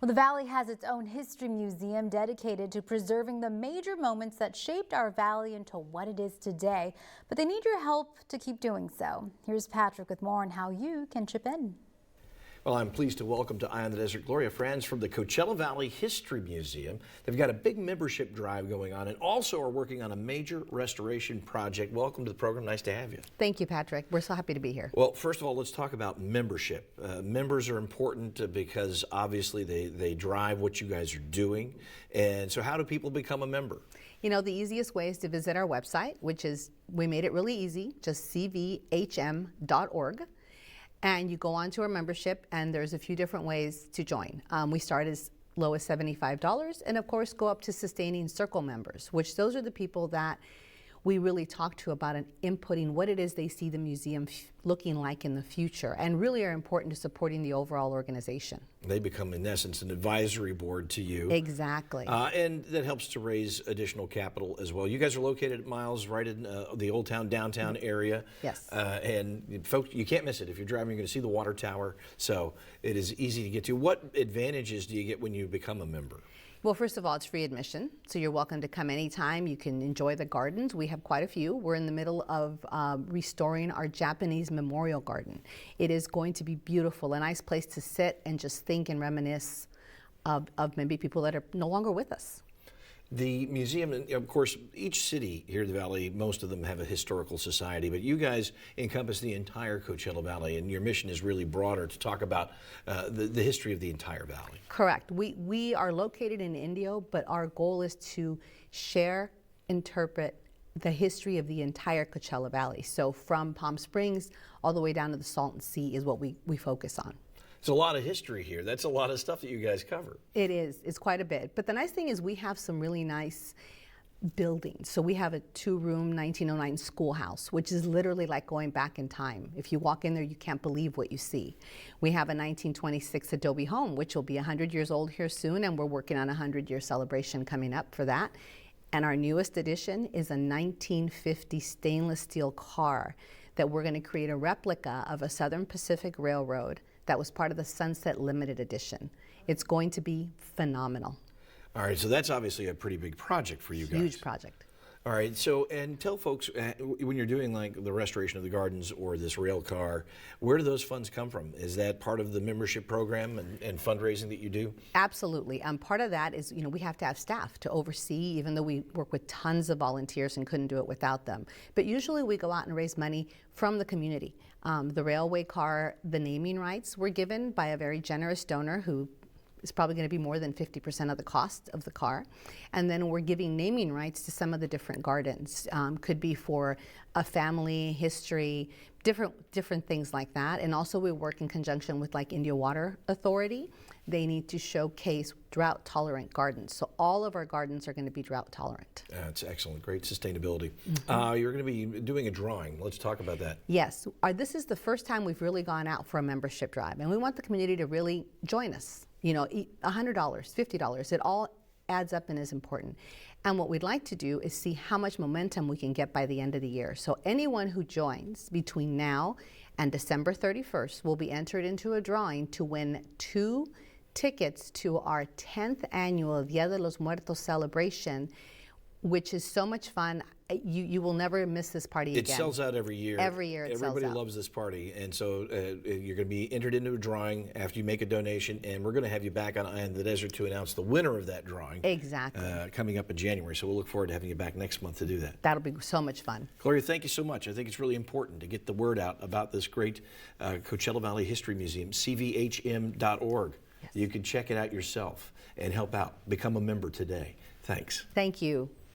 Well, the Valley has its own history museum dedicated to preserving the major moments that shaped our valley into what it is today. But they need your help to keep doing so. Here's Patrick with more on how you can chip in. Well, I'm pleased to welcome to Eye on the Desert Gloria Franz from the Coachella Valley History Museum. They've got a big membership drive going on and also are working on a major restoration project. Welcome to the program. Nice to have you. Thank you, Patrick. We're so happy to be here. Well, first of all, let's talk about membership. Members are important because obviously they drive what you guys are doing. And so how do people become a member? You know, the easiest way is to visit our website, which is, we made it really easy, just cvhm.org. And you go on to our membership, and there's a few different ways to join. We start as low as $75, and of course go up to sustaining circle members, which those are the people that we really talk to about inputting what it is they see the museum looking like in the future, and really are important to supporting the overall organization. They become, in essence, an advisory board to you. Exactly. And that helps to raise additional capital as well. You guys are located at Miles, right in the Old Town, downtown area. Yes. And folks, you can't miss it. If you're driving, you're going to see the water tower, so it is easy to get to. What advantages do you get when you become a member? Well, first of all, it's free admission, so you're welcome to come anytime. You can enjoy the gardens. We have quite a few. We're in the middle of restoring our Japanese memorial garden. It is going to be beautiful, a nice place to sit and just think and reminisce of maybe people that are no longer with us. The museum, and of course, each city here in the Valley, most of them have a historical society, but you guys encompass the entire Coachella Valley, and your mission is really broader to talk about the history of the entire valley. Correct. We are located in Indio, but our goal is to share, interpret the history of the entire Coachella Valley. So from Palm Springs all the way down to the Salton Sea is what we focus on. It's a lot of history here. That's a lot of stuff that you guys cover. It is. It's quite a bit. But the nice thing is we have some really nice buildings. So we have a 2-room 1909 schoolhouse, which is literally like going back in time. If you walk in there, you can't believe what you see. We have a 1926 adobe home, which will be 100 years old here soon, and we're working on a 100-year celebration coming up for that. And our newest addition is a 1950 stainless steel car that we're going to create a replica of a Southern Pacific Railroad that was part of the Sunset Limited Edition. It's going to be phenomenal. All right, so that's obviously a pretty big project for you guys. Huge project. All right, so, and tell folks, when you're doing like the restoration of the gardens or this rail car, where do those funds come from? Is that part of the membership program and fundraising that you do? Absolutely. Part of that is, you know, we have to have staff to oversee, even though we work with tons of volunteers and couldn't do it without them. But usually we go out and raise money from the community. The railway car, the naming rights were given by a very generous donor who is probably going to be more than 50% of the cost of the car. And then we're giving naming rights to some of the different gardens. Could be for a family, history, different things like that. And also we work in conjunction with like India Water Authority. They need to showcase drought tolerant gardens. So all of our gardens are going to be drought tolerant. That's excellent, great sustainability. You're going to be doing a drawing. Let's talk about that. Yes, this is the first time we've really gone out for a membership drive, and we want the community to really join us. You know, $100, $50, it all adds up and is important. And what we'd like to do is see how much momentum we can get by the end of the year. So anyone who joins between now and December 31st will be entered into a drawing to win 2 tickets to our 10th annual Dia de los Muertos celebration, which is so much fun. You will never miss this party again. It sells out every year. Every year it sells out. Everybody loves this party, and so you're going to be entered into a drawing after you make a donation, and we're going to have you back on Eye on the Desert to announce the winner of that drawing. Exactly. Coming up in January, so we'll look forward to having you back next month to do that. That'll be so much fun. Gloria, thank you so much. I think it's really important to get the word out about this great Coachella Valley History Museum, cvhm.org. Yes. You can check it out yourself and help out. Become a member today. Thanks. Thank you.